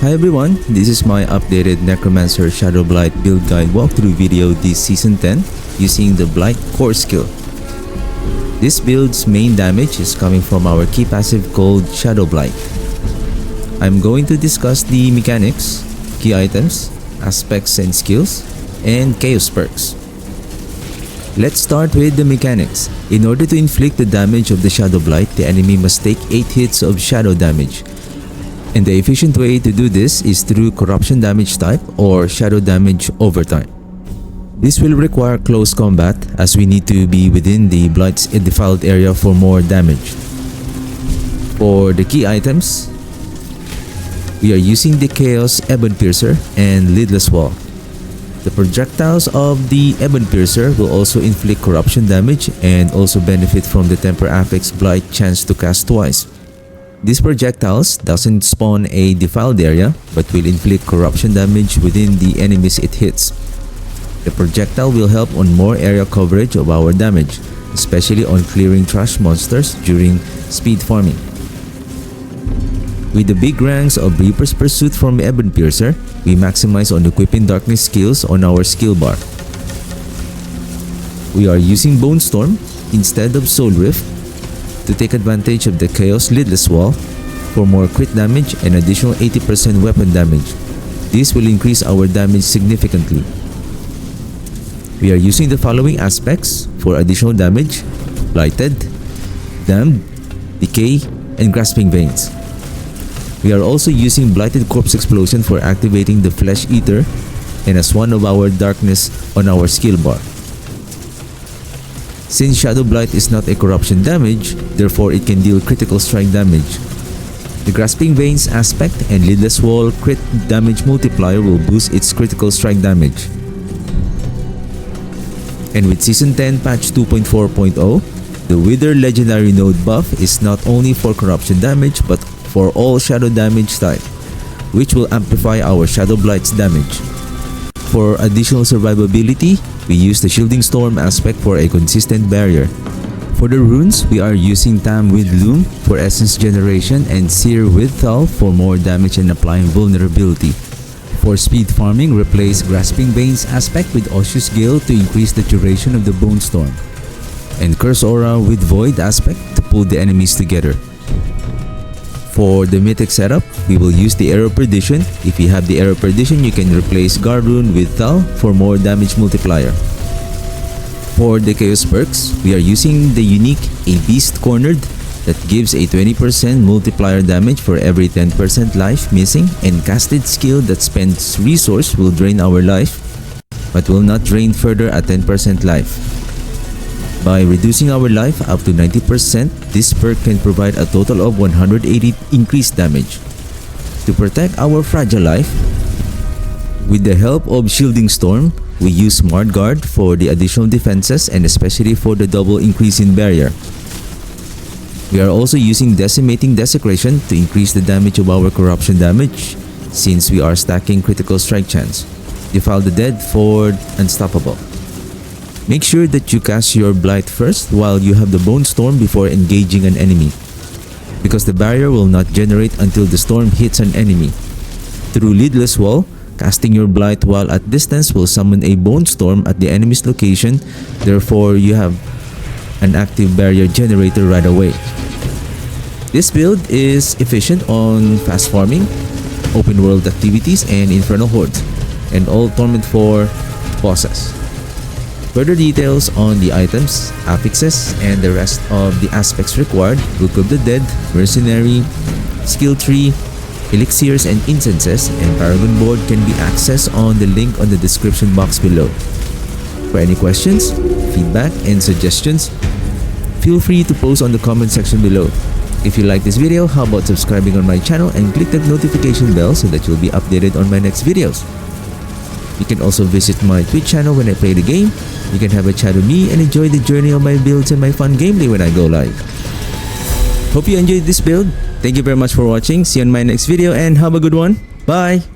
Hi everyone, this is my updated Necromancer Shadowblight build guide walkthrough video this season 10 using the Blight core skill. This build's main damage is coming from our key passive called Shadowblight. I'm going to discuss the mechanics, key items, aspects and skills, and chaos perks. Let's start with the mechanics. In order to inflict the damage of the Shadowblight, the enemy must take 8 hits of shadow damage. And the efficient way to do this is through corruption damage type or shadow damage overtime. This will require close combat as we need to be within the Blight's defiled area for more damage. For the key items, we are using the Chaos Ebon Piercer and Lidless Wall. The projectiles of the Ebon Piercer will also inflict corruption damage and also benefit from the Temper Affix Blight chance to cast twice. These projectiles doesn't spawn a defiled area but will inflict corruption damage within the enemies it hits. The projectile will help on more area coverage of our damage, especially on clearing trash monsters during speed farming. With the big ranks of Reaper's Pursuit from Ebon Piercer, we maximize on equipping darkness skills on our skill bar. We are using Bone Storm instead of Soul Rift to take advantage of the Chaos Lidless Wall for more crit damage and additional 80% weapon damage. This will increase our damage significantly. We are using the following aspects for additional damage: Blighted, Damned, Decay, and Grasping Veins. We are also using Blighted Corpse Explosion for activating the Flesh Eater and as one of our darkness on our skill bar. Since Shadowblight is not a corruption damage, therefore it can deal critical strike damage. The Grasping Veins aspect and Lidless Wall crit damage multiplier will boost its critical strike damage. And with Season 10 Patch 2.4.0, the Wither Legendary Node buff is not only for corruption damage but for all shadow damage type, which will amplify our Shadowblight's damage. For additional survivability, we use the Shielding Storm aspect for a consistent barrier. For the runes, we are using Tam with Loom for essence generation and Seer with Thal for more damage and applying vulnerability. For speed farming, replace Grasping Veins aspect with Osseous Gale to increase the duration of the Bone Storm. And Curse Aura with Void aspect to pull the enemies together. For the Mythic setup, we will use the Arrow Perdition. If you have the Arrow Perdition, you can replace Guard Rune with Thal for more damage multiplier. For the Chaos perks, we are using the unique A Beast Cornered that gives a 20% multiplier damage for every 10% life missing, and casted skill that spends resource will drain our life but will not drain further at 10% life. By reducing our life up to 90%, this perk can provide a total of 180 increased damage. To protect our fragile life, with the help of Shielding Storm, we use Smart Guard for the additional defenses and especially for the double increase in barrier. We are also using Decimating Desecration to increase the damage of our corruption damage since we are stacking critical strike chance. Defile the Dead for Unstoppable. Make sure that you cast your Blight first while you have the Bone Storm before engaging an enemy, because the barrier will not generate until the storm hits an enemy. Through Lidless Wall, casting your Blight while at distance will summon a Bone Storm at the enemy's location, therefore you have an active barrier generator right away. This build is efficient on fast farming, open world activities, and Infernal Horde, and all Torment 4 bosses. Further details on the items, affixes, and the rest of the aspects required, Book of the Dead, Mercenary, Skill Tree, Elixirs and Incenses, and Paragon Board can be accessed on the link on the description box below. For any questions, feedback, and suggestions, feel free to post on the comment section below. If you like this video, how about subscribing on my channel and click that notification bell so that you'll be updated on my next videos. You can also visit my Twitch channel when I play the game. You can have a chat with me and enjoy the journey of my builds and my fun gameplay when I go live. Hope you enjoyed this build. Thank you very much for watching. See you on my next video and have a good one. Bye!